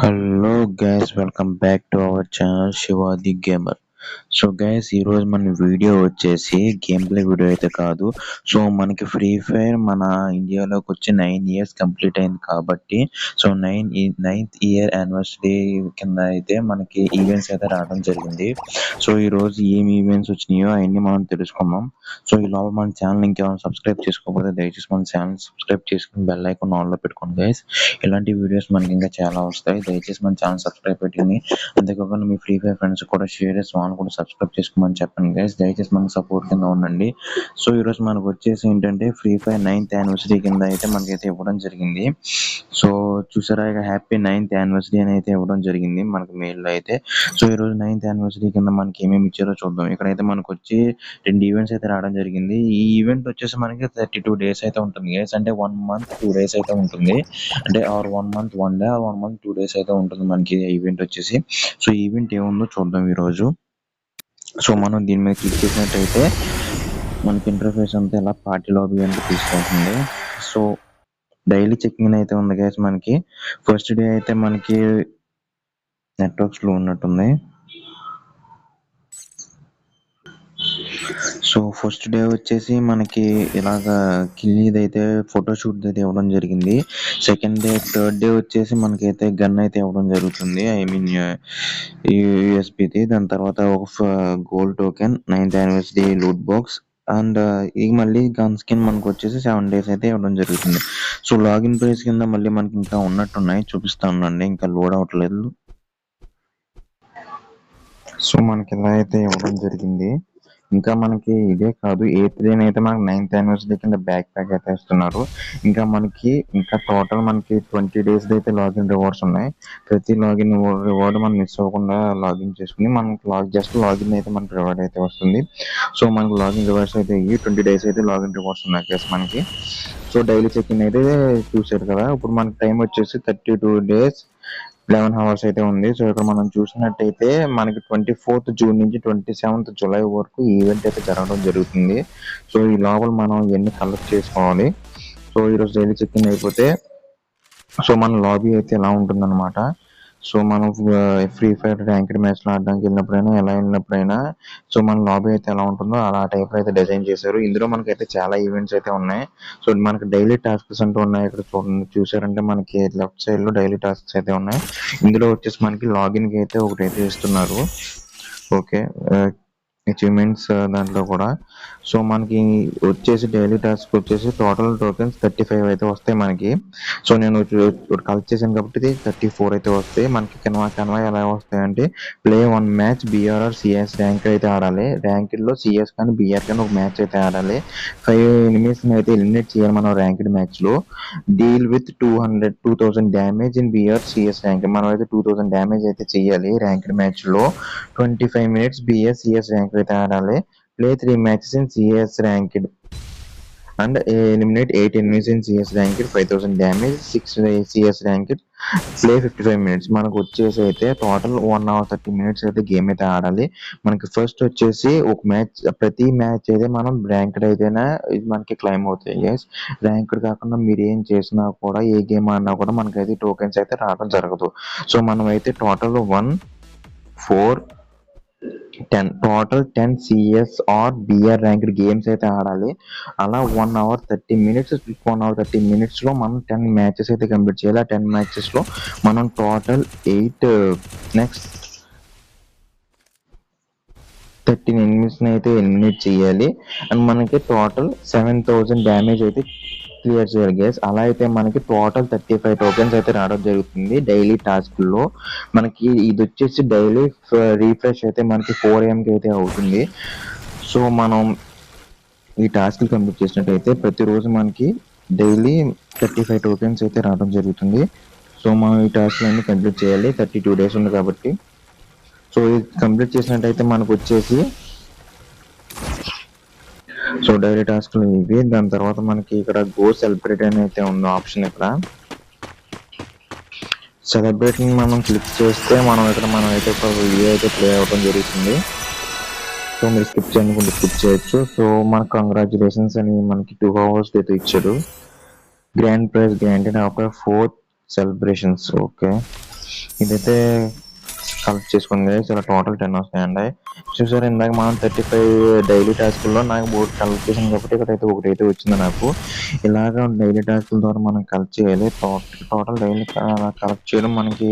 Hello guys, welcome back to our channel Shiva the gamer. So guys, ఈరోజు మన video వచ్చేసి game play video అయితే కాదు. సో మనకి ఫ్రీ ఫైర్ మన ఇండియాలోకి వచ్చి 9 years కంప్లీట్ అయింది కాబట్టి సో 9th year యానివర్సరీ కింద అయితే మనకి ఈవెంట్స్ అయితే రావడం జరిగింది. సో ఈరోజు ఏమి ఈవెంట్స్ వచ్చినాయో అవన్నీ మనం తెలుసుకుందాం. సో ఈ లోపల మన ఛానల్ ఇంకేమైనా సబ్స్క్రైబ్ చేసుకోకపోతే దయచేసి మన ఛానల్ సబ్స్క్రైబ్ చేసుకుని బెల్ ఐకాన్ ఆన్లో పెట్టుకోండి గైస్. ఇలాంటి వీడియోస్ మనకి ఇంకా చాలా వస్తాయి. దయచేసి మన ఛానల్ సబ్స్క్రైబ్ పెట్టుకుని అంతేకాకుండా మీ ఫ్రీ ఫైర్ ఫ్రెండ్స్ కూడా షేర్ చేసి వాళ్ళు కూడా సబ్స్క్రైబ్ చేసుకోమని చెప్పండి గైస్. దయచేసి మనకి సపోర్ట్ కింద ఉండండి. సో ఈరోజు మనకు వచ్చేసి ఏంటంటే ఫ్రీ ఫైర్ 9th యానివర్సరీ కింద అయితే మనకైతే ఇవ్వడం జరిగింది. సో చూసారా, ఇక హ్యాపీ 9th యానివర్సరీ అని అయితే ఇవ్వడం జరిగింది మనకి మెయిల్లో అయితే. సో ఈరోజు 9th యానివర్సరీ కింద మనకి ఏమేమి ఇచ్చారో చూద్దాం. ఇక్కడైతే మనకు వచ్చి 2 ఈవెంట్స్ అయితే రావడం జరిగింది. ఈ ఈవెంట్ వచ్చేసి మనకి 32 days అయితే ఉంటుంది గైస్. అంటే 1 month 2 days అయితే ఉంటుంది. అంటే or 1 month 1 day or 1 month 2 days అయితే ఉంటుంది మనకి ఈవెంట్ వచ్చేసి. సో ఈవెంట్ ఏముందో చూద్దాం ఈరోజు. సో మనం దీని మీద క్లిక్ చేసినట్టయితే మనకి ఇంటర్ఫేస్ అంతా ఇలా పార్టీ లాబీ అంటే తీసుకుంటుంది. సో డైలీ చెకింగ్ అయితే ఉంది గైస్. మనకి ఫస్ట్ డే అయితే మనకి నెట్వర్క్ స్లో ఉన్నట్టుంది. సో ఫస్ట్ డే వచ్చేసి మనకి ఇలాగా కిల్లీది అయితే ఫోటోషూట్ అయితే ఇవ్వడం జరిగింది. సెకండ్ డే థర్డ్ డే వచ్చేసి మనకైతే గన్ అయితే ఇవ్వడం జరుగుతుంది. ఐ మీన్ యూఎస్బిది. దాని తర్వాత ఒక gold token, 9th anniversary loot box and ఈ మళ్ళీ గన్ స్కిన్ మనకు వచ్చేసి 7 days అయితే ఇవ్వడం జరుగుతుంది. సో లాగిన్ ప్రైస్ కింద మళ్ళీ మనకి ఇంకా ఉన్నట్టున్నాయి, చూపిస్తా ఉండండి. ఇంకా లోడ్ అవ్వట్లేదు. సో మనకి ఇలా అయితే ఇవ్వడం జరిగింది. ఇంకా మనకి ఇదే కాదు, 8th డే అయితే మనకి 9th యానివర్సరీ కింద బ్యాక్ ప్యాక్ అయితే ఇస్తున్నారు. ఇంకా టోటల్ మనకి 20 days అయితే లాగిన్ రివార్డ్స్ ఉన్నాయి. ప్రతి లాగిన్ రివార్డ్ మనం మిస్ అవ్వకుండా లాగిన్ చేసుకుని మనకి జస్ట్ లాగిన్ అయితే మనకి రివార్డ్ అయితే వస్తుంది. సో మనకి లాగిన్ రివార్డ్స్ అయితే 20 days అయితే లాగిన్ రివార్డ్స్ ఉన్నాయి కేసు మనకి. సో డైలీ చెక్-ఇన్ అయితే చూసారు కదా. ఇప్పుడు మనకి టైం వచ్చేసి 32 days 11 hours అయితే ఉంది. సో ఇక్కడ మనం చూసినట్టయితే మనకి 24th June నుంచి 27th July వరకు ఈవెంట్ అయితే జరగడం జరుగుతుంది. సో ఈ లోపల మనం ఇవన్నీ కలెక్ట్ చేసుకోవాలి. సో ఈరోజు డైలీ చెక్-ఇన్ అయిపోతే సో మన లాబీ అయితే ఎలా ఉంటుందన్నమాట. సో మనం ఫ్రీ ఫైర్ ర్యాంక్డ్ మ్యాచ్లు ఆడడానికి వెళ్ళినప్పుడైనా ఎలా వెళ్ళినప్పుడైనా సో మన లాబీ అయితే ఎలా ఉంటుందో అలా టైప్ అయితే డిజైన్ చేశారు. ఇందులో మనకైతే చాలా ఈవెంట్స్ అయితే ఉన్నాయి. సో మనకి డైలీ టాస్క్స్ అంటూ ఉన్నాయి. ఇక్కడ చూడండి, చూసారంటే మనకి లెఫ్ట్ సైడ్ లో డైలీ టాస్క్స్ అయితే ఉన్నాయి. ఇందులో వచ్చేసి మనకి లాగిన్ కి అయితే ఒకటి అయితే ఇస్తున్నారు. ఓకే, అచీవ్మెంట్స్ దాంట్లో కూడా. సో మనకి వచ్చేసి డైలీ టాస్క్ వచ్చేసి టోటల్ టోకెన్స్ 35 అయితే వస్తాయి మనకి. సో నేను కలెక్ట్ చేశాను కాబట్టి 34 అయితే వస్తాయి మనకి. కన్వా ఎలా వస్తాయంటే play 1 match BRR CS rank అయితే ఆడాలి. ర్యాంక్డ్ లో CS కానీ BR కానీ ఒక మ్యాచ్ అయితే ఆడాలి. 5 enemies అయితే ఎలిమినేట్ చేయాలి మనం ర్యాంక్డ్ మ్యాచ్ లో. Deal with 2000 damage in BR CS rank. మనం అయితే 2000 డ్యామేజ్ అయితే చేయాలి ర్యాంక్డ్ మ్యాచ్ లో. 25 minutes BS CS ర్యాంక్ అయితే ఆడాలి. Play 3 matches in CS ranked and eliminate 8 enemies in CS ranked, 5000 damage, 6 CS ranked, play 55 minutes. మనకు వచ్చేసి అయితే టోటల్ 1 hour 30 minutes అయితే గేమ్ అయితే ఆడాలి. మనకి ఫస్ట్ వచ్చేసి ఒక మ్యాచ్, ప్రతి మ్యాచ్ అయితే మనం ర్యాంక్డ్ అయితేనే ఇది మనకి క్లైమ్ అవుతాయి గైస్. ర్యాంక్డ్ కాకుండా మీరు ఏం చేసినా కూడా, ఏ గేమ్ ఆడినా కూడా మనకైతే టోకెన్స్ అయితే రావడం జరగదు. సో మనం అయితే total 1 4 10 CS or BR ranked games అయితే ఆడాలి. అలా 1 hour 30 minutes లో మనం 10 matches అయితే కంప్లీట్ చేయాలి. ఆ 10 matches లో మనం టోటల్ 13 enemies అయితే ఎలిమినేట్ చేయాలి. అండ్ మనకి టోటల్ 7000 డ్యామేజ్ అయితే క్లియర్ చేయాలి గైస్. అలా అయితే మనకి టోటల్ 35 టోకెన్స్ అయితే రావడం జరుగుతుంది డైలీ టాస్క్ లో. మనకి ఇది వచ్చేసి డైలీ రీఫ్రెష్ అయితే మనకి 4 AM కి అయితే అవుతుంది. సో మనం ఈ టాస్క్ కంప్లీట్ చేసినట్టయితే ప్రతిరోజు మనకి డైలీ 35 టోకెన్స్ అయితే రావడం జరుగుతుంది. సో మనం ఈ టాస్క్ అన్ని కంప్లీట్ చేయాలి. 32 days ఉంది కాబట్టి. సో ఇది కంప్లీట్ చేసినట్టయితే మనకు వచ్చేసి సో డైలీ టాస్క్లు ఇవి. దాని తర్వాత మనకి ఇక్కడ గో సెలబ్రేట్ అని అయితే ఉంది ఆప్షన్. ఇక్కడ సెలబ్రేట్ మనం క్లిక్ చేస్తే మనం అయితే ఒక వీడియో అయితే ప్లే అవ్వడం జరుగుతుంది. సో మీరు స్కిప్ చేయకుండా స్కిప్ చేయొచ్చు. సో మనకు కంగ్రాచులేషన్స్ అని మనకి 2 hours అయితే ఇచ్చాడు. Grand praise granted after 4 celebrations. Okay, ఇదైతే కలెక్ట్ చేసుకుంది గైస్. ఇలా టోటల్ 10 వస్తాయండి. చూసారు ఇందాక మనం 35 డైలీ టాస్కుల్లో నాకు 3 కలెక్ట్ చేసాను కాబట్టి ఇక్కడైతే ఒకటైతే వచ్చింది నాకు. ఇలాగ డైలీ టాస్కుల ద్వారా మనం కలెక్ట్ చేయాలి. టోటల్ డైలీ కలెక్ట్ చేయడం మనకి.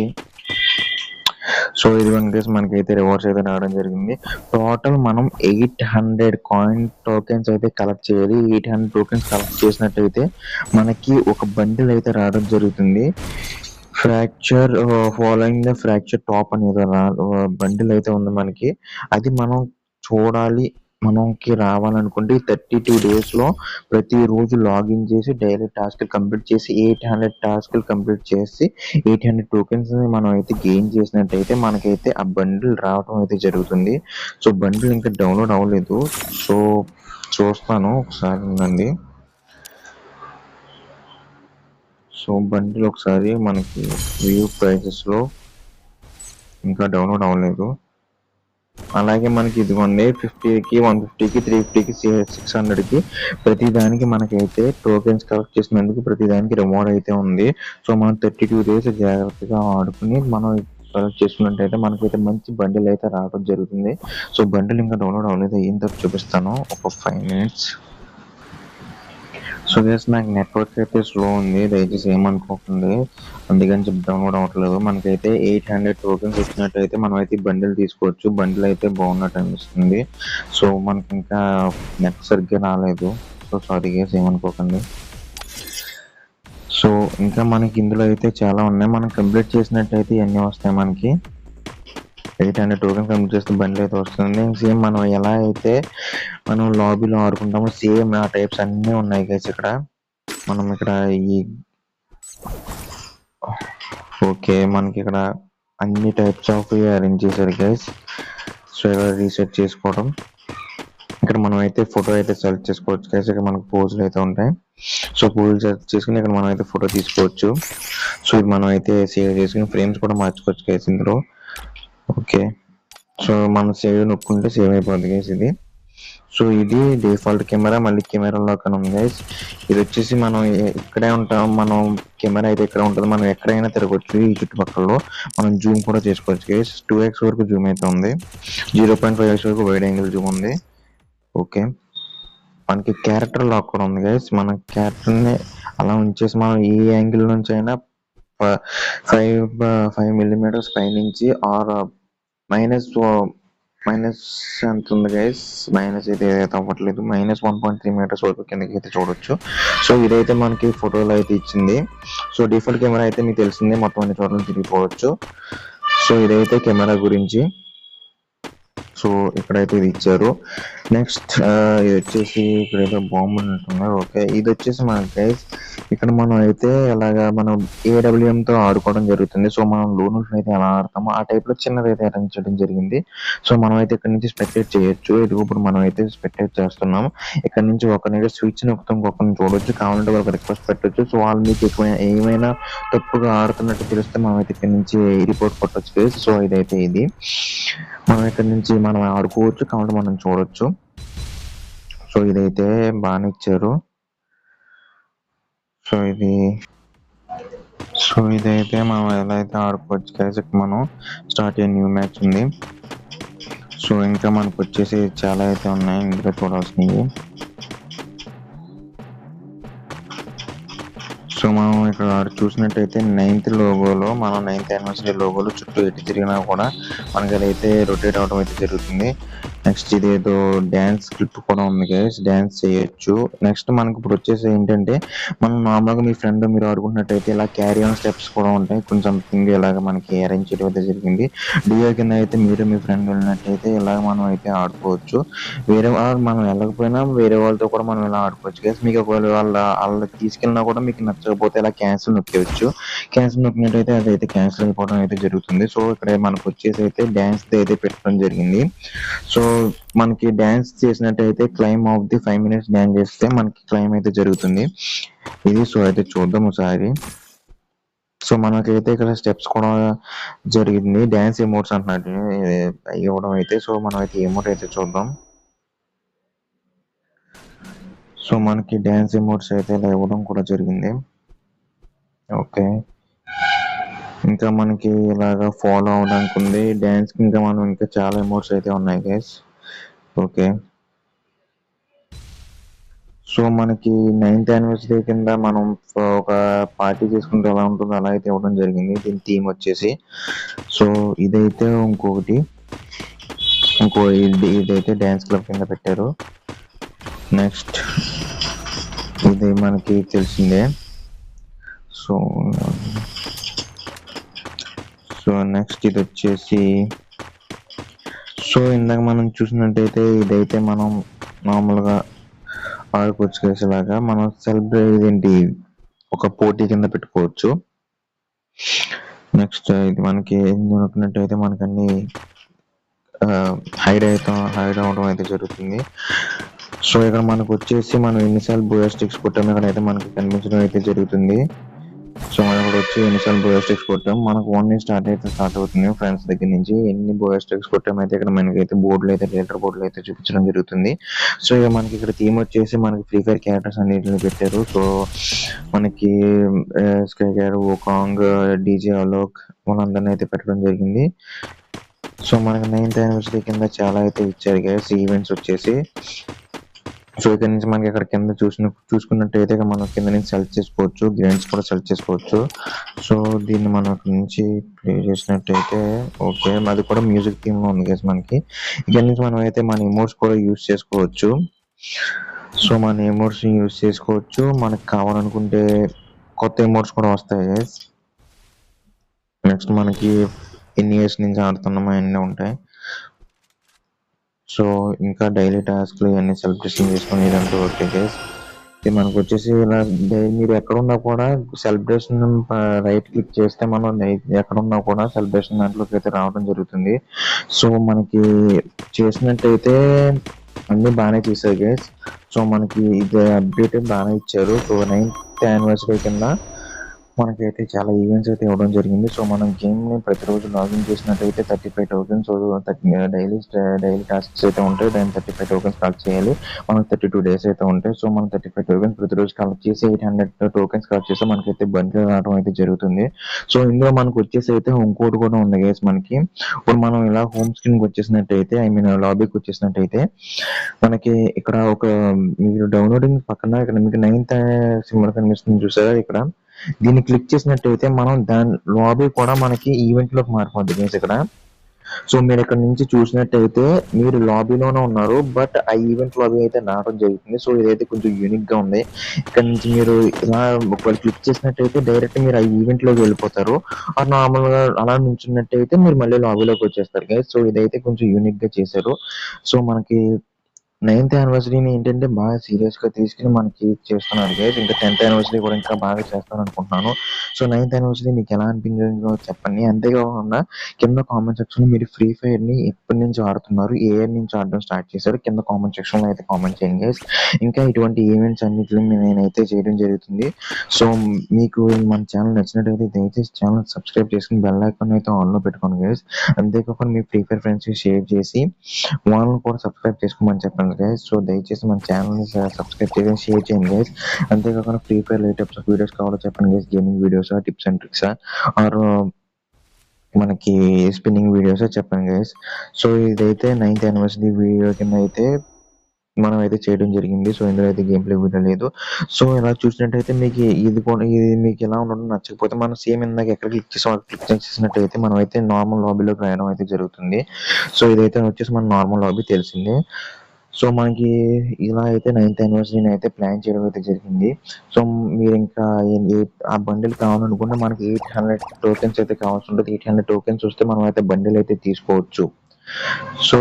సో ఇదిగోండి గైస్, మనకైతే రివార్డ్స్ అయితే రావడం జరిగింది. టోటల్ మనం 800 కాయిన్ టోకెన్స్ అయితే కలెక్ట్ చేయాలి. 800 టోకెన్స్ కలెక్ట్ చేసినట్టయితే మనకి ఒక బండిల్ అయితే రావడం జరుగుతుంది. Fracture following the fracture top అనేది బండిల్ అయితే ఉంది మనకి. అది మనం చూడాలి. మనకి రావాలనుకుంటే 32 డేస్లో ప్రతిరోజు లాగిన్ చేసి డైలీ టాస్క్ కంప్లీట్ చేసి 800 టాస్క్లు కంప్లీట్ చేసి 800 టోకెన్స్ మనం అయితే గెయిన్ చేసినట్టయితే మనకైతే ఆ బండిల్ రావడం అయితే జరుగుతుంది. సో బండిల్ ఇంకా డౌన్లోడ్ అవ్వలేదు. సో చూస్తాను ఒకసారి ఉందండి. సో బండిల్ ఒకసారి మనకి వ్యూ ప్రైజెస్లో ఇంకా డౌన్లోడ్ అవ్వలేదు. అలాగే మనకి ఇదిగోండి 50కి 150కి 350కి 600కి ప్రతి దానికి మనకైతే టోకెన్స్ కలెక్ట్ చేసినందుకు ప్రతి దానికి రివార్డ్ అయితే ఉంది. సో మనం 32 డేస్ జాగ్రత్తగా ఆడుకుని మనం కలెక్ట్ చేసుకున్నట్టయితే మనకైతే మంచి బండిల్ అయితే రావడం జరుగుతుంది. సో బండిల్ ఇంకా డౌన్లోడ్ అవ్వలేదు. అయిన తర్వాత చూపిస్తాను ఒక 5 minutes. సో గైస్ నాకు నెట్వర్క్ అయితే స్లో ఉంది, దయచేసి ఏమనుకోకండి, అందుకని చెప్పి డౌన్లోడ్ అవ్వట్లేదు. మనకైతే 800 టోకెన్స్ వచ్చినట్టయితే మనం అయితే బండిల్ తీసుకోవచ్చు. బండిల్ అయితే బాగున్నట్టు అనిపిస్తుంది. సో మనకి ఇంకా నెట్ సరిగ్గా రాలేదు. సో సారీ గైస్ ఏమనుకోకండి. సో ఇంకా మనకి ఇందులో అయితే చాలా ఉన్నాయి. మనం కంప్లీట్ చేసినట్టయితే ఇవన్నీ వస్తాయి. మనకి 800 టోకెన్ కంప్లీట్ చేస్తే బండిల్ అయితే వస్తుంది. సేమ్ మనం ఎలా అయితే మనం లాబీలో ఆడుకుంటామో సేమ్ ఆ టైప్స్ అన్నీ ఉన్నాయి గైస్ ఇక్కడ. మనం ఇక్కడ ఈ ఓకే మనకి ఇక్కడ అన్ని టైప్స్ ఆఫ్ అరేంజ్ చేశారు గైస్. సో ఇలా రీసెట్ చేసుకోవడం. ఇక్కడ మనం అయితే ఫోటో అయితే సెలెక్ట్ చేసుకోవచ్చు గైస్. ఇక్కడ మనకు పోజులు అయితే ఉంటాయి. సో పోజులు సెలెక్ట్ చేసుకుని ఇక్కడ మనం అయితే ఫోటో తీసుకోవచ్చు. సో ఇది మనం అయితే సేవ్ చేసుకుని ఫ్రేమ్స్ కూడా మార్చుకోవచ్చు గైస్ ఇందులో. ఓకే సో మనం సేవ్ నొక్కుంటే సేవ్ అయిపోద్ది గైస్ ఇది. సో ఇది డిఫాల్ట్ కెమెరా. మళ్ళీ కెమెరాలో కానీ ఉంది గైస్. ఇది వచ్చేసి మనం ఇక్కడే ఉంటాం. మనం కెమెరా అయితే ఇక్కడ ఉంటుంది. మనం ఎక్కడైనా తిరగవచ్చు ఈ చుట్టుపక్కల. మనం జూమ్ కూడా చేసుకోవచ్చు గైస్. 2x వరకు జూమ్ అయితే ఉంది. 0.5x వరకు వైడ్ యాంగిల్ జూమ్ ఉంది. ఓకే మనకి క్యారెక్టర్ లాక్ కూడా ఉంది గైస్. మన క్యారెక్టర్ని అలా ఉంచేసి మనం ఏ యాంగిల్ నుంచి అయినా 5 millimeters పైనుంచి ఆర్ మైనస్ ఎంత ఉంది గైస్, మైనస్ అయితే ఏదైతే అవ్వట్లేదు, -1.3 meters వరకు కిందకి అయితే చూడొచ్చు. సో ఇదైతే మనకి ఫోటోలో అయితే ఇచ్చింది. సో డిఫాల్ట్ కెమెరా అయితే మీకు తెలిసిందే, మొత్తం అన్ని చోట్ల తిరిగిపోవచ్చు. సో ఇదైతే కెమెరా గురించి. సో ఇక్కడైతే ఇది ఇచ్చారు. నెక్స్ట్ ఇది వచ్చేసి ఇక్కడ ఏదో బాంబు ఉన్నట్టున్నారు. ఓకే ఇది వచ్చేసి మన గైస్ ఇక్కడ మనం అయితే ఎలాగా మనం AWMతో ఆడుకోవడం జరుగుతుంది. సో మనం లోన్ అయితే ఎలా ఆడతామో ఆ టైప్లో చిన్నది అయితే అరేంజ్ చేయడం జరిగింది. సో మనం అయితే ఇక్కడ నుంచి స్పెక్టేట్ చేయొచ్చు. ఇది ఇప్పుడు మనం అయితే స్పెక్టేట్ చేస్తున్నాం. ఇక్కడ నుంచి ఒకరిని స్విచ్ నొక్కుతాం, ఒకరిని చూడొచ్చు, కావాలంటే వాళ్ళకి రిక్వెస్ట్ పెట్టొచ్చు. సో వాళ్ళు మీకు ఏమైనా తప్పుగా ఆడుతున్నట్టు తెలిస్తే మనం అయితే ఇక్కడ నుంచి రిపోర్ట్ కొట్టొచ్చు గైస్. సో ఇదైతే ఇది మనం ఇక్కడ నుంచి మనం ఆడుకోవచ్చు, కావాలంటే మనం చూడొచ్చు. సో ఇదైతే బాగానే ఇచ్చారు. సో ఇదైతే మనం ఎలా అయితే ఆడుకోవచ్చు గైస్. మనం స్టార్ట్ అయ్యే న్యూ మ్యాచ్ ఉంది. సో ఇంకా మనకు వచ్చేసి చాలా అయితే ఉన్నాయి ఇందులో చూడాల్సినవి. సో మనం ఇక్కడ చూసినట్టయితే 9th లోగోలో మనం 9th anniversary లోగోలో చుట్టూ ఎటు తిరిగినా కూడా మనకి అదైతే రొటేట్ అవడం అయితే జరుగుతుంది. నెక్స్ట్ ఇదేదో డ్యాన్స్ క్లిప్ కూడా ఉంది గైస్, డ్యాన్స్ చేయొచ్చు. నెక్స్ట్ మనకి ఇప్పుడు వచ్చేసి ఏంటంటే మనం నార్మల్గా మీ ఫ్రెండ్ మీరు ఆడుకుంటున్నట్టయితే ఇలా క్యారీ ఆన్ స్టెప్స్ కూడా ఉంటాయి. కొంచెం థింగ్ ఇలాగ మనకి అరేంజ్ చేయడం అయితే జరిగింది. డియో కింద అయితే మీరు మీ ఫ్రెండ్ వెళ్ళినట్టయితే ఇలాగ మనం అయితే ఆడుకోవచ్చు. వేరే మనం వెళ్ళకపోయినా వేరే వాళ్ళతో కూడా మనం ఇలా ఆడుకోవచ్చు గైస్. మీకు ఒకవేళ వాళ్ళకి తీసుకెళ్ళినా కూడా మీకు నచ్చకపోతే ఇలా క్యాన్సిల్ నొక్కేయచ్చు. క్యాన్సిల్ నొక్కినట్టయితే అదైతే క్యాన్సిల్ అయిపోవడం అయితే జరుగుతుంది. సో ఇక్కడ మనకు వచ్చేసి అయితే డ్యాన్స్ అయితే పెట్టడం జరిగింది. సో మనకి డ్యాన్స్ చేసినట్టయితే claim of the 5 minutes dance చేస్తే మనకి క్లైమ్ అయితే జరుగుతుంది ఇది. సో అయితే చూద్దాం ఒకసారి. సో మనకైతే ఇక్కడ స్టెప్స్ కూడా జరిగింది. డ్యాన్స్ ఎమోట్స్ అంటున్నట్టు ఇవ్వడం అయితే. సో మనం అయితే ఎమోట్ అయితే చూద్దాం. సో మనకి డ్యాన్స్ ఎమోట్స్ అయితే ఇలా ఇవ్వడం కూడా జరిగింది. ఓకే ఇంకా మనకి ఇలాగా ఫాలో అవడానికి ఉంది. డ్యాన్స్కి ఇంకా మనం ఇంకా చాలా ఎమోట్స్ అయితే ఉన్నాయి గైస్. ఓకే, సో మనకి 9th యానివర్సరీ కింద మనం ఒక పార్టీ చేసుకుంటే ఎలా ఉంటుందో అలా అయితే ఇవ్వడం జరిగింది. దీని థీమ్ వచ్చేసి, సో ఇదైతే ఇదైతే డ్యాన్స్ క్లబ్ కింద పెట్టారు. నెక్స్ట్ ఇది మనకి తెలిసిందే. సో నెక్స్ట్ ఇది వచ్చేసి, సో ఇందాక మనం చూసినట్టయితే ఇదైతే మనం నార్మల్గా ఆడుకోవచ్చు కేసు లాగా. మనం సెలబ్రేట్ ఏంటి ఒక పోటీ కింద పెట్టుకోవచ్చు. నెక్స్ట్ ఇది మనకి ఏం జరుగుతున్నట్టయితే మనకి అన్ని హైడ్ అవడం అయితే జరుగుతుంది. సో ఇక్కడ మనకు వచ్చేసి మనం ఎన్నిసార్లు బోయా స్టిక్స్ కొట్టాము ఇక్కడ అయితే మనకి కనిపించడం అయితే జరుగుతుంది. సో మనం ఇక్కడ వచ్చి ఎన్నిసార్లు బోయా స్టిక్స్ కొట్టాం, మనకు 1 నుంచి స్టార్ట్ అవుతుంది ఫ్రెండ్స్ దగ్గర నుంచి. ఎన్ని బోయా స్టిక్స్ కొట్టామైతే ఇక్కడ మనకైతే బోర్డులు అయితే లీటర్ బోర్డులు అయితే చూపించడం జరుగుతుంది. సో ఇక మనకి ఇక్కడ థీమ్ వచ్చేసి మనకి ఫ్రీ ఫైర్ క్యారెక్టర్స్ అన్నిటిని పెట్టారు. సో మనకి స్కై గారు, ఓకాంగ్, డీజే అలోక్ వాళ్ళందరినీ అయితే పెట్టడం జరిగింది. సో మనకి 9th యానివర్సరీ కింద చాలా అయితే ఇచ్చారు గైస్ ఈవెంట్స్ వచ్చేసి. సో ఇక్కడ నుంచి మనకి ఇక్కడ కింద చూసుకున్నట్టయితే మనం కింద నుంచి సెలెక్ట్ చేసుకోవచ్చు, గేమ్స్ కూడా సెలెక్ట్ చేసుకోవచ్చు. సో దీన్ని మనం ఇక్కడ నుంచి ప్లే చేసినట్టయితే ఓకే, అది కూడా మ్యూజిక్ థీమ్ లో ఉంది గైస్ మనకి. ఇక్కడ నుంచి మనం అయితే మన ఎమోట్స్ కూడా యూజ్ చేసుకోవచ్చు. సో మన ఎమోట్స్ యూజ్ చేసుకోవచ్చు, మనకు కావాలనుకుంటే కొత్త ఎమోట్స్ కూడా వస్తాయి గైస్. నెక్స్ట్ మనకి ఎన్ని ఇయర్స్ నుంచి ఆడుతున్నామో అన్నీ ఉంటాయి. సో ఇంకా డైలీ టాస్క్లు ఇవన్నీ సెలబ్రేషన్ చేసుకుని ఇదంతా ఓకే గైస్. ఇది మనకు వచ్చేసి ఇలా మీరు ఎక్కడున్నా కూడా సెలబ్రేషన్ రైట్ క్లిక్ చేస్తే మనం ఎక్కడున్నా కూడా సెలబ్రేషన్ దాంట్లోకి అయితే రావడం జరుగుతుంది. సో మనకి చేసినట్టయితే అన్ని బాగానే చేశారు గైస్. సో మనకి ఇది అప్డేట్ బాగానే ఇచ్చారు. సో 9th యానివర్సరీ కింద మనకైతే చాలా ఈవెంట్స్ అయితే ఇవ్వడం జరిగింది. సో మనం గేమ్ని ప్రతిరోజు లాగిన్ చేసినట్టయితే 35 టోకెన్స్ డైలీ టాస్క్స్ అయితే ఉంటాయి. దాన్ని 35 టోకెన్స్ కలెక్ట్ చేయాలి. మనకు 32 డేస్ అయితే ఉంటాయి. సో మనం 35 టోకెన్స్ ప్రతిరోజు కలెక్ట్ చేసి 800 టోకెన్స్ కలెక్ట్ చేస్తే మనకైతే బండిల్ రావడం అయితే జరుగుతుంది. సో ఇందులో మనకు వచ్చేసి అయితే ఇంకోటి కూడా ఉంది గైస్ మనకి. ఇప్పుడు మనం ఇలా హోమ్ స్క్రీన్కి వచ్చేసినట్టయితే లాబీకి వచ్చేసినట్టయితే మనకి ఇక్కడ ఒక మీరు డౌన్లోడింగ్ పక్కన ఇక్కడ మీకు 9th సింబల్ కనిపిస్తుంది చూసారా, ఇక్కడ దీన్ని క్లిక్ చేసినట్టయితే మనం దాని లాబీ కూడా మనకి ఈవెంట్ లోకి మారిపోద్ది గైస్ ఇక్కడ. సో మీరు ఇక్కడ నుంచి చూసినట్టయితే మీరు లాబీలోనే ఉన్నారు, బట్ ఆ ఈవెంట్ లాబీ అయితే రావడం జరుగుతుంది. సో ఇదైతే కొంచెం యూనిక్ గా ఉంది. ఇక్కడ నుంచి మీరు ఇలా ఒకవేళ క్లిక్ చేసినట్టయితే డైరెక్ట్ మీరు ఆ ఈవెంట్ లోకి వెళ్ళిపోతారు. నార్మల్ గా అలా నుంచున్నట్టయితే మీరు మళ్ళీ లాబీలోకి వచ్చేస్తారు గైస్. సో ఇదైతే కొంచెం యూనిక్ గా చేశారు. సో మనకి 9th యానివర్సరీని ఏంటంటే బాగా సీరియస్ గా తీసుకుని మనకి చేస్తున్నారు గైస్. ఇంకా 10th యానివర్సరీ కూడా ఇంకా బాగా చేస్తాను అనుకుంటున్నాను. సో 9th యానివర్సరీ మీకు ఎలా అనిపించిందో చెప్పండి. అంతేకాకుండా కింద కామెంట్ సెక్షన్ లో మీరు ఫ్రీ ఫైర్ ని ఎప్పటి నుంచి ఆడుతున్నారు, ఏ ఇయర్ నుంచి ఆడడం స్టార్ట్ చేశారు, కింద కామెంట్ సెక్షన్ లో అయితే కామెంట్ చేయండి గైస్. ఇంకా ఇటువంటి ఈవెంట్స్ అన్నిటిని నేనైతే చేయడం జరుగుతుంది. సో మీకు మన ఛానల్ నచ్చినట్టయితే దయచేసి ఛానల్ సబ్స్క్రైబ్ చేసుకుని బెల్ ఐకాన్ అయితే ఆన్ లో పెట్టుకోండి గైస్. అంతేకాకుండా మీ ఫ్రీ ఫైర్ ఫ్రెండ్స్ కి షేర్ చేసి వాళ్ళని కూడా సబ్స్క్రైబ్ చేసుకోమని చెప్పండి గైస్. సో దయచేసి మన ఛానల్ ని సబ్స్క్రైబ్ చేసి షేర్ చేయండి గైస్. అంతేకాకుండా Free Fire types of videos కావాలో చెప్పండి guys. Gaming videos, tips and tricks, or మనకి స్పిన్నింగ్ వీడియోస్ చెప్పండి గైస్. సో ఇదైతే 9th యానివర్సరీ వీడియో కింద అయితే మనం అయితే చేయడం జరిగింది. సో ఇందులో అయితే గేమ్ ప్లే వీడియో లేదు. సో ఇలా చూసినట్టయితే మీకు ఇది మీకు ఎలా ఉండడం నచ్చకపోతే మనం సేమ్ ఇందాక ఎక్కడ క్లిక్ చేసినట్టయితే మనం అయితే నార్మల్ లాబీలోకి రాయడం అయితే జరుగుతుంది. సో ఇదైతే వచ్చేసి మన నార్మల్ లాబీ తెలిసిందే. సో మనకి ఇలా అయితే 9th యానివర్సరీని అయితే ప్లాన్ చేయడం అయితే జరిగింది. సో మీరు ఇంకా ఆ బండిల్ కావాలనుకుంటే మనకి 800 టోకెన్స్ అయితే కావాల్సి ఉంటుంది. 800 టోకెన్స్ వస్తే మనం అయితే బండిల్ అయితే తీసుకోవచ్చు. సో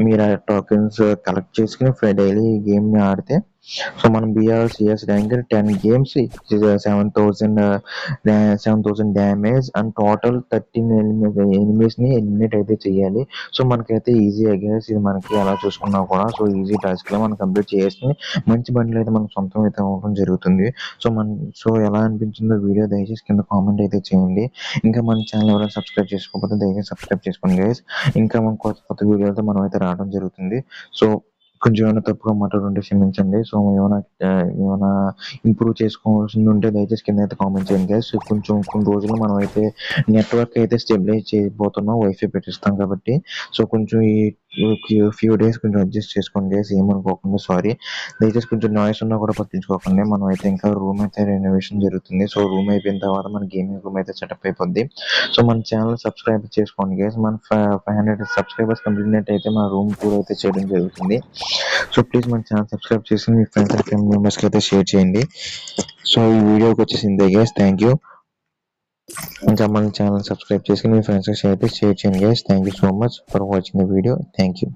మీరు ఆ టోకెన్స్ కలెక్ట్ చేసుకుని డైలీ గేమ్ ని ఆడితే సో మనం BRCS rank 10 games 7,000 damage and total 13 enemies ని ఎలిమినేట్ అయితే చేయాలి. సో మనకైతే ఈజీ గైస్, ఇది మనకి ఎలా చూసుకున్నా కూడా సో ఈజీ టాస్క్ లో మనం కంప్లీట్ చేసుకుని మంచి బండ్లు అయితే మనకు సొంతం అయితే అవ్వడం జరుగుతుంది. సో ఎలా అనిపించిందో వీడియో దయచేసి కింద కామెంట్ అయితే చేయండి. ఇంకా మన ఛానల్ ఎవరైనా సబ్స్క్రైబ్ చేసుకోకపోతే దయచేసి సబ్స్క్రైబ్ చేసుకోండి గైస్. ఇంకా మన కొత్త వీడియోలతో మనం అయితే రావడం జరుగుతుంది. సో కొంచెం ఏమైనా తప్పుగా మాట్లాడుంటే క్షమించండి. సో, ఏమైనా ఇంప్రూవ్ చేసుకోవాల్సింది ఉంటే దయచేసి కింద అయితే కామెంట్ చేయండి గైస్. కొంచెం కొన్ని రోజుల్లో మనమైతే నెట్వర్క్ అయితే స్టెబిలైజ్ చేయబోతున్నాం. వైఫై పెట్టిస్తాం కాబట్టి. సో, కొంచెం ఈ ఫ్యూ డేస్ కొంచెం అడ్జస్ట్ చేసుకోండి గైస్. ఏమనుకోకండి, సారీ. దయచేసి కొంచెం నాయిస్ ఉన్నా కూడా పట్టించుకోకండి. మనం అయితే ఇంకా రూమ్ అయితే రెనోవేషన్ జరుగుతుంది. సో, రూమ్ అయిపోయిన తర్వాత మన గేమింగ్ రూమ్ అయితే సెటప్ అయిపోద్ది. సో, మన ఛానల్ సబ్స్క్రైబ్ చేసుకోండి గైస్. మన 500 సబ్స్క్రైబర్స్ కంప్లీట్ అయితే మన రూమ్ టూర్ అయితే చేయడం జరుగుతుంది. సో, ప్లీజ్ మన ఛానల్ సబ్స్క్రైబ్ చేసి మీ ఫ్రెండ్స్ అండ్ ఫ్యామిలీ మెంబర్స్కి అయితే షేర్ చేయండి. సో, ఈ వీడియోకి వచ్చేసిందే గైస్. Thank you. ఇంకా మన ఛానల్ సబ్స్క్రైబ్ చేసి మీ ఫ్రెండ్స్కి షేర్ చేయండి guys. Thank you so much for watching the video. Thank you.